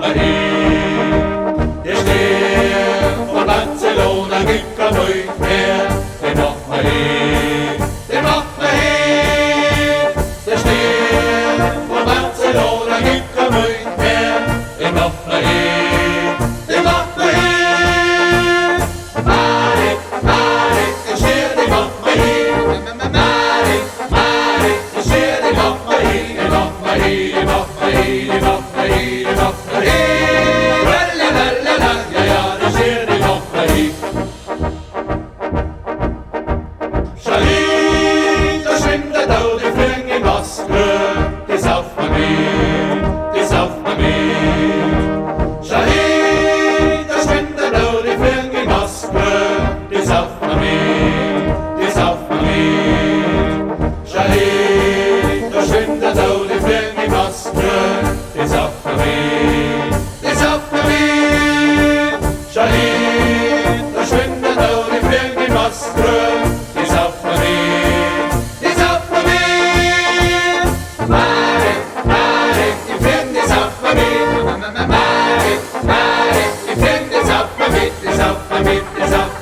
me hin. Der Stern von Barcelona gibt kein nooit meer. Den mag me hin, den mag me hin. Der Stern von Barcelona gibt kein nooit meer. Den mag me hin, den mag me hin. Marik, Marik, der Stern, den mag me hin. Marik, Marik, der Stern, den mag me hin. Den mag me hin, den mag me hin, den mag me hin, den mag me hin. Lalalala, ja, ja, der Stern, den mag me hin. Charlie, der schwimmt da, die fliegen in Moskau. Die sauft man mit, die sauft man mit. Charlie, der schwimmt da, die fliegen in Moskau. Die sauft man mit, die sauft man mit. Charlie, der schwimmt da, die fliegen in Moskau. Die sauft man mit, die sauft man mit. Charlie, der schwimmt da, die fliegen in Moskau. Die sauft man mit, die sauft man mit. Marik, Marik, die fliegen, die sauft man mit. Marik, Marik, die fliegen, die sauft man mit, die sauft man mit, die sauft man mit.